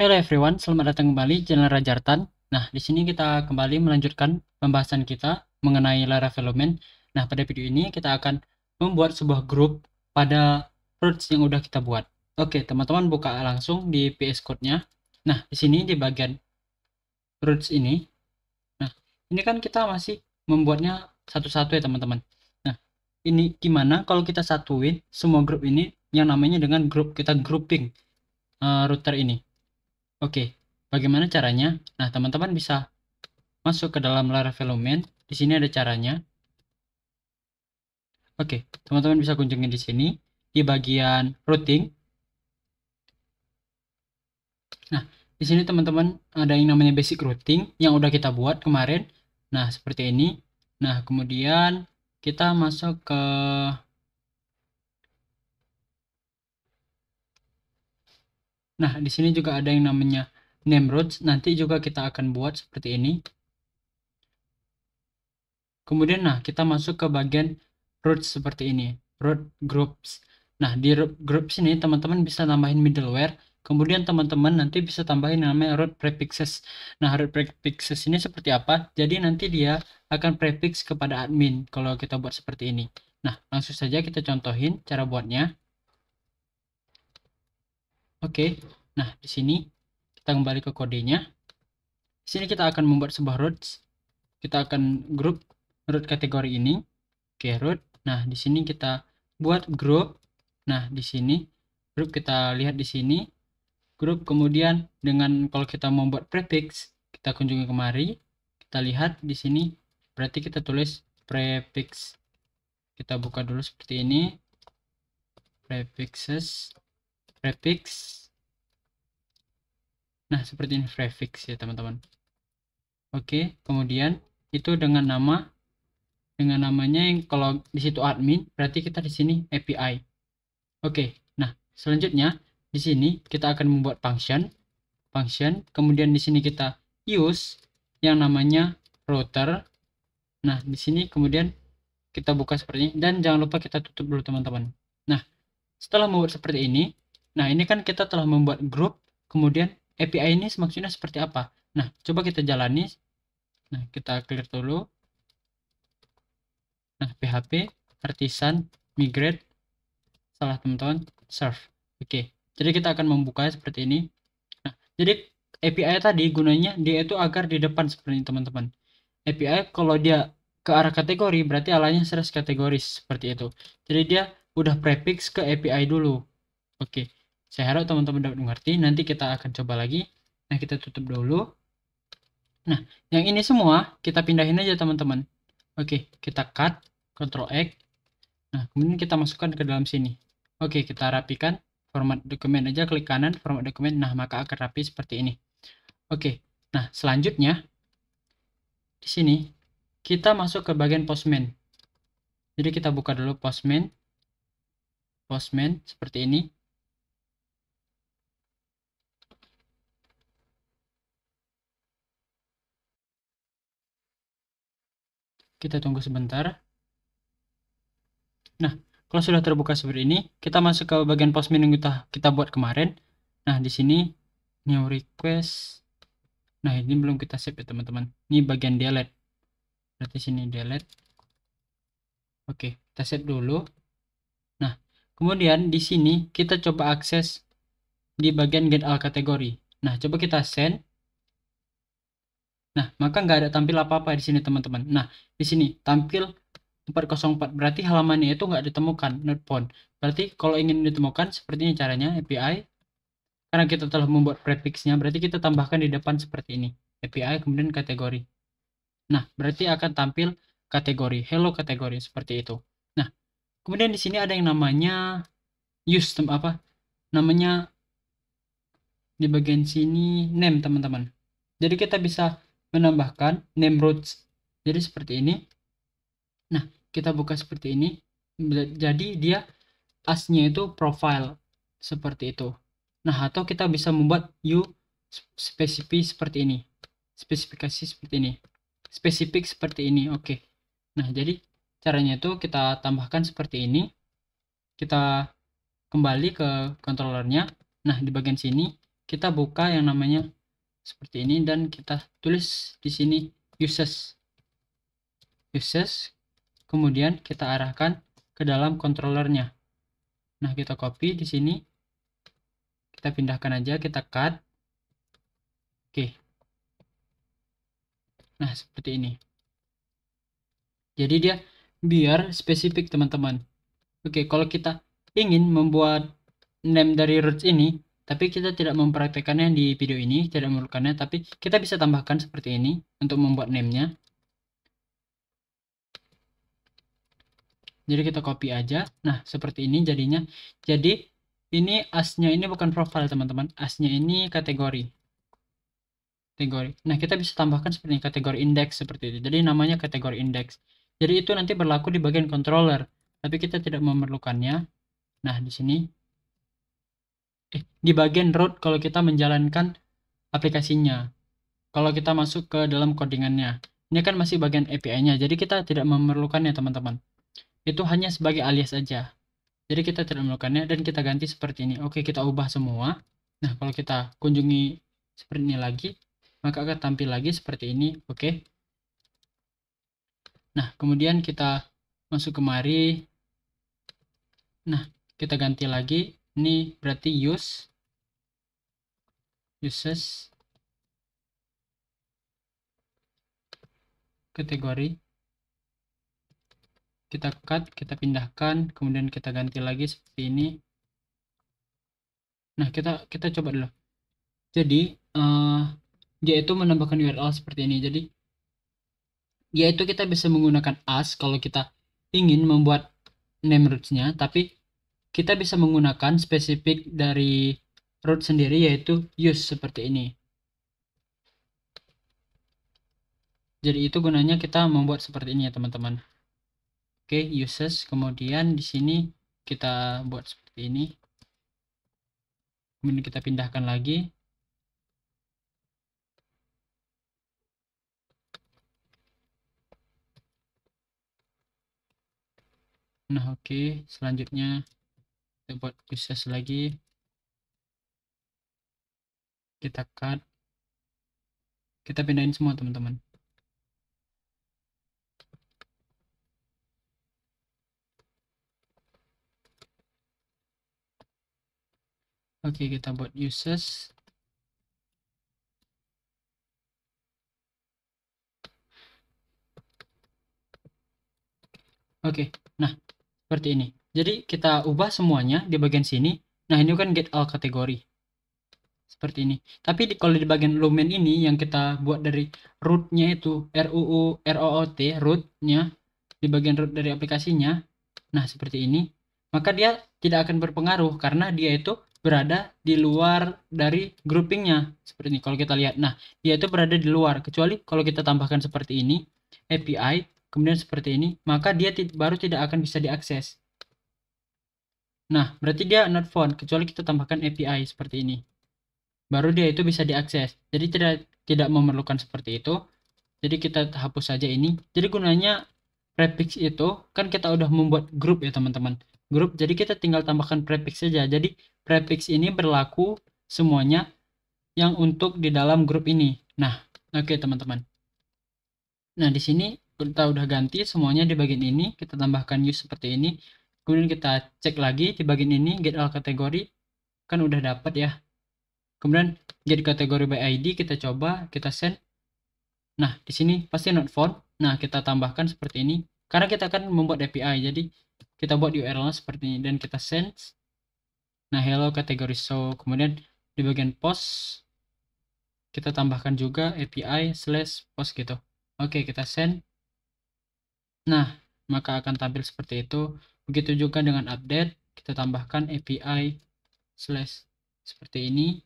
Hello everyone, selamat datang kembali di channel Rajartan. Nah, di sini kita kembali melanjutkan pembahasan kita mengenai Laravel. Nah, pada video ini kita akan membuat sebuah grup pada roots yang udah kita buat. Oke, teman-teman buka langsung di VS Code-nya. Nah, di sini di bagian roots ini. Nah, ini kan kita masih membuatnya satu-satu ya, teman-teman. Nah, ini gimana kalau kita satuin semua grup ini yang namanya dengan grup kita grouping router ini. Oke, bagaimana caranya? Nah, teman-teman bisa masuk ke dalam Laravel. Di sini ada caranya. Oke, teman-teman bisa kunjungi di sini di bagian routing. Nah, di sini teman-teman ada yang namanya basic routing yang udah kita buat kemarin. Nah, seperti ini. Nah, kemudian kita masuk ke Nah, di sini juga ada yang namanya name routes. Nanti juga kita akan buat seperti ini. Kemudian kita masuk ke bagian routes seperti ini, route groups. Nah, di route groups ini teman-teman bisa tambahin middleware, kemudian teman-teman nanti bisa tambahin namanya route prefixes. Nah, route prefixes ini seperti apa? Jadi nanti dia akan prefix kepada admin kalau kita buat seperti ini. Nah, langsung saja kita contohin cara buatnya. Oke. Nah, di sini kita kembali ke kodenya. Di sini kita akan membuat sebuah routes. Kita akan group root kategori ini. Oke, root. Nah, di sini kita buat group. Nah, di sini group kita lihat di sini. Group kemudian dengan kalau kita membuat prefix, kita kunjungi kemari. Kita lihat di sini berarti kita tulis prefix. Kita buka dulu seperti ini. Prefixes, prefix. Nah, seperti ini prefix ya, teman-teman. Oke, kemudian itu dengan namanya yang kalau di situ admin berarti kita di sini API. Oke, nah selanjutnya di sini kita akan membuat function, kemudian di sini kita use yang namanya router. Nah di sini kemudian kita buka seperti ini dan jangan lupa kita tutup dulu, teman-teman. Nah setelah membuat seperti ini, nah ini kan kita telah membuat grup, kemudian API ini maksudnya seperti apa? Nah coba kita jalani. Nah kita clear dulu. Nah PHP artisan migrate, salah teman-teman, serve. Oke, jadi kita akan membuka seperti ini. Nah, jadi API tadi gunanya dia itu agar di depan seperti ini, teman-teman. API kalau dia ke arah kategori berarti alanya series kategoris seperti itu. Jadi dia udah prefix ke API dulu. Oke, saya harap teman-teman dapat mengerti. Nanti kita akan coba lagi. Nah, kita tutup dulu. Nah, yang ini semua kita pindahin aja, teman-teman. Oke, kita cut, Ctrl X. Nah, kemudian kita masukkan ke dalam sini. Oke, kita rapikan. Format dokumen aja, klik kanan, format dokumen. Nah, maka akan rapi seperti ini. Oke, nah selanjutnya di sini kita masuk ke bagian Postman. Jadi kita buka dulu Postman seperti ini. Kita tunggu sebentar. Nah, kalau sudah terbuka seperti ini, kita masuk ke bagian Postman yang kita buat kemarin. Nah, di sini new request. Nah, ini belum kita save ya, teman-teman. Ini bagian delete. Berarti sini delete. Oke, kita save dulu. Nah, kemudian di sini kita coba akses di bagian get all kategori. Nah, coba kita send. Nah, maka nggak ada tampil apa-apa di sini, teman-teman. Nah, di sini tampil 404, berarti halamannya itu nggak ditemukan, not found. Berarti kalau ingin ditemukan seperti ini caranya, API. Karena kita telah membuat prefixnya, berarti kita tambahkan di depan seperti ini. API kemudian kategori. Nah, berarti akan tampil kategori, hello kategori seperti itu. Nah, kemudian di sini ada yang namanya use namanya di bagian sini name, teman-teman. Jadi kita bisa menambahkan name routes. Jadi seperti ini. Nah, kita buka seperti ini. Jadi dia asnya itu profile seperti itu. Nah, atau kita bisa membuat spesifik seperti ini. Spesifikasi seperti ini. Spesifik seperti ini. Oke. Nah, jadi caranya itu kita tambahkan seperti ini. Kita kembali ke controllernya. Nah, di bagian sini kita buka yang namanya seperti ini dan kita tulis di sini uses, kemudian kita arahkan ke dalam controllernya. Nah, kita copy di sini, kita pindahkan aja, kita cut. Oke. Nah, seperti ini. Jadi dia biar spesifik, teman-teman. Oke, kalau kita ingin membuat name dari roots ini, tapi kita tidak mempraktekannya di video ini, tidak memerlukannya, tapi kita bisa tambahkan seperti ini untuk membuat name-nya. Jadi kita copy aja. Nah, seperti ini jadinya. Jadi ini asnya ini bukan profile, teman-teman. Asnya ini kategori. Nah, kita bisa tambahkan seperti ini, kategori index seperti itu. Jadi namanya kategori index. Jadi itu nanti berlaku di bagian controller, tapi kita tidak memerlukannya. Nah, di sini di bagian root kalau kita menjalankan aplikasinya. Kalau kita masuk ke dalam codingannya. Ini kan masih bagian API-nya. Jadi kita tidak memerlukannya, teman-teman. Itu hanya sebagai alias aja. Jadi kita tidak memerlukannya dan kita ganti seperti ini. Oke, kita ubah semua. Nah, kalau kita kunjungi seperti ini lagi, maka akan tampil lagi seperti ini. Oke. Nah, kemudian kita masuk kemari. Nah, kita ganti lagi. Ini berarti uses kategori. Kita cut, kita pindahkan, kemudian kita ganti lagi seperti ini. Nah, kita coba dulu. Jadi dia itu menambahkan URL seperti ini. Jadi yaitu kita bisa menggunakan as kalau kita ingin membuat name roots-nya, tapi kita bisa menggunakan spesifik dari root sendiri, yaitu use seperti ini. Jadi itu gunanya kita membuat seperti ini ya, teman-teman. Oke, uses, kemudian di sini kita buat seperti ini. Kemudian kita pindahkan lagi. Nah, oke, selanjutnya kita buat uses lagi. Kita cut. Kita pindahin semua, teman-teman. Oke, kita buat uses. Oke, nah seperti ini. Jadi kita ubah semuanya di bagian sini. Nah, ini kan get all kategori. Seperti ini. Tapi kalau di bagian lumen ini yang kita buat dari root-nya itu root, root-nya di bagian root dari aplikasinya. Nah, seperti ini. Maka dia tidak akan berpengaruh karena dia itu berada di luar dari groupingnya. Seperti ini kalau kita lihat. Nah, dia itu berada di luar. Kecuali kalau kita tambahkan seperti ini, API, kemudian seperti ini, maka dia baru tidak akan bisa diakses. Nah, berarti dia not found, kecuali kita tambahkan API seperti ini. Baru dia itu bisa diakses. Jadi tidak memerlukan seperti itu. Jadi kita hapus saja ini. Jadi gunanya prefix itu, kan kita udah membuat grup ya teman-teman. Grup, jadi kita tinggal tambahkan prefix saja. Jadi prefix ini berlaku semuanya yang untuk di dalam grup ini. Nah, oke teman-teman. Nah, di sini kita udah ganti semuanya di bagian ini. Kita tambahkan use seperti ini. Kemudian kita cek lagi di bagian ini, get all kategori. Kan udah dapat ya. Kemudian get kategori by ID, kita coba, kita send. Nah, di sini pasti not found. Nah, kita tambahkan seperti ini. Karena kita akan membuat API, jadi kita buat URL-nya seperti ini. Dan kita send. Nah, hello kategori show. Kemudian di bagian post, kita tambahkan juga API / post gitu. Oke, kita send. Nah, maka akan tampil seperti itu. Begitu juga dengan update, kita tambahkan API / seperti ini.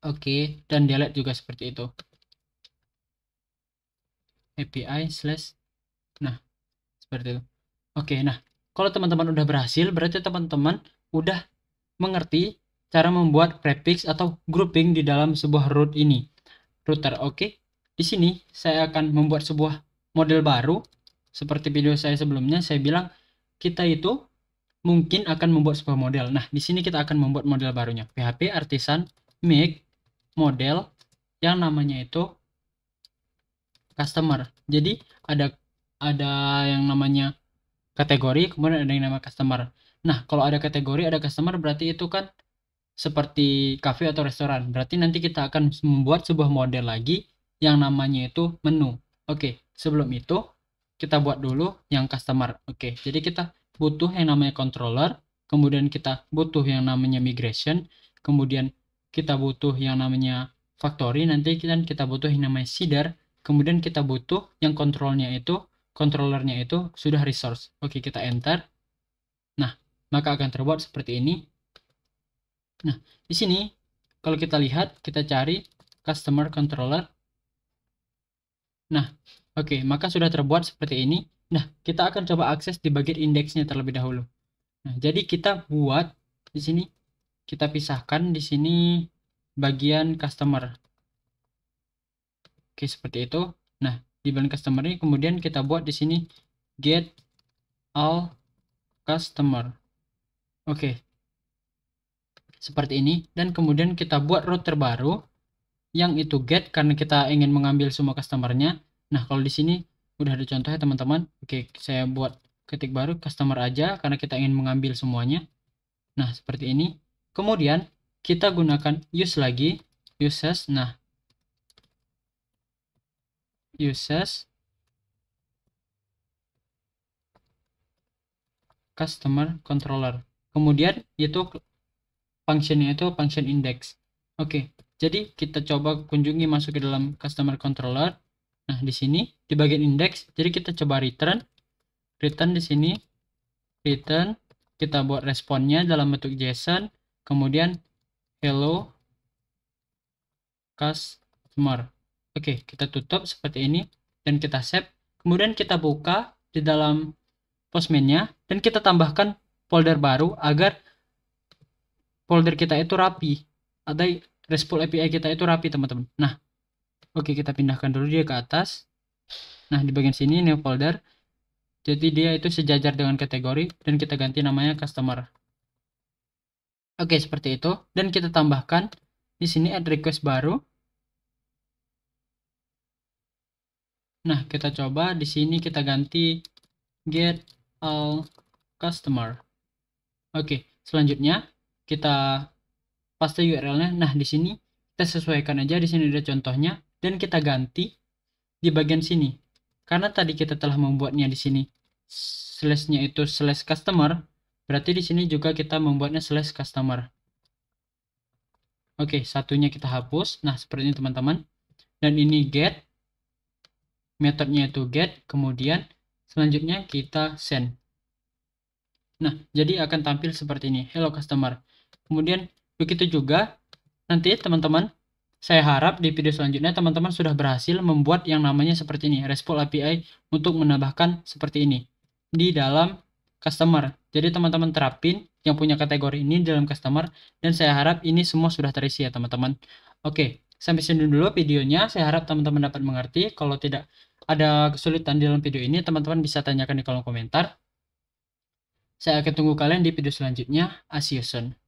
Oke, dan delete juga seperti itu. API / nah, seperti itu. Oke, nah, kalau teman-teman udah berhasil, berarti teman-teman udah mengerti cara membuat prefix atau grouping di dalam sebuah root ini. Router, oke. Di sini saya akan membuat sebuah model baru. Seperti video saya sebelumnya, saya bilang kita itu mungkin akan membuat sebuah model. Nah, di sini kita akan membuat model barunya. PHP artisan make model yang namanya itu customer. Jadi ada yang namanya kategori, kemudian ada yang namanya customer. Nah, kalau ada kategori, ada customer, berarti itu kan seperti cafe atau restoran. Berarti nanti kita akan membuat sebuah model lagi yang namanya itu menu. Oke, sebelum itu kita buat dulu yang customer. Oke, jadi kita butuh yang namanya controller, kemudian kita butuh yang namanya migration, kemudian kita butuh yang namanya factory, nanti kita butuh yang namanya seeder, kemudian kita butuh yang controllernya itu sudah resource. Oke, kita enter. Nah, maka akan terbuat seperti ini. Nah, di sini kalau kita lihat, kita cari customer controller. Nah, oke, maka sudah terbuat seperti ini. Nah, kita akan coba akses di bagian indeksnya terlebih dahulu. Nah, jadi kita buat di sini, kita pisahkan di sini bagian customer. Oke, seperti itu. Nah, di bagian customer ini kemudian kita buat di sini get all customer. Oke, seperti ini. Dan kemudian kita buat route terbaru yang itu get karena kita ingin mengambil semua customernya. Nah, kalau di sini udah ada contohnya teman-teman. Oke, saya buat ketik baru customer aja karena kita ingin mengambil semuanya. Nah, seperti ini. Kemudian kita gunakan use lagi, uses. Nah, uses customer controller. Kemudian itu functionnya itu function index. Oke, jadi kita coba kunjungi masuk ke dalam customer controller. Nah, di sini di bagian index, jadi kita coba return di sini, return, kita buat responnya dalam bentuk JSON, kemudian hello customer. Oke, kita tutup seperti ini dan kita save. Kemudian kita buka di dalam Postman-nya dan kita tambahkan folder baru agar folder kita itu rapi. Ada RESTful API kita itu rapi, teman-teman. Nah, oke, kita pindahkan dulu dia ke atas. Nah, di bagian sini new folder. Jadi dia itu sejajar dengan kategori dan kita ganti namanya customer. Oke, seperti itu. Dan kita tambahkan di sini add request baru. Nah, kita coba di sini kita ganti get all customer. Oke, selanjutnya kita paste URL-nya. Nah, di sini kita sesuaikan aja, di sini ada contohnya dan kita ganti di bagian sini. Karena tadi kita telah membuatnya di sini slash-nya itu slash customer, berarti di sini juga kita membuatnya slash customer. Oke, satunya kita hapus. Nah, seperti ini teman-teman. Dan ini get, metodenya itu get, kemudian selanjutnya kita send. Nah, jadi akan tampil seperti ini, hello customer. Kemudian begitu juga nanti teman-teman, saya harap di video selanjutnya teman-teman sudah berhasil membuat yang namanya seperti ini, RESTful API untuk menambahkan seperti ini di dalam customer. Jadi teman-teman terapin yang punya kategori ini dalam customer dan saya harap ini semua sudah terisi ya teman-teman. Oke, sampai sini dulu videonya. Saya harap teman-teman dapat mengerti. Kalau tidak ada kesulitan di dalam video ini, teman-teman bisa tanyakan di kolom komentar. Saya akan tunggu kalian di video selanjutnya. See you soon.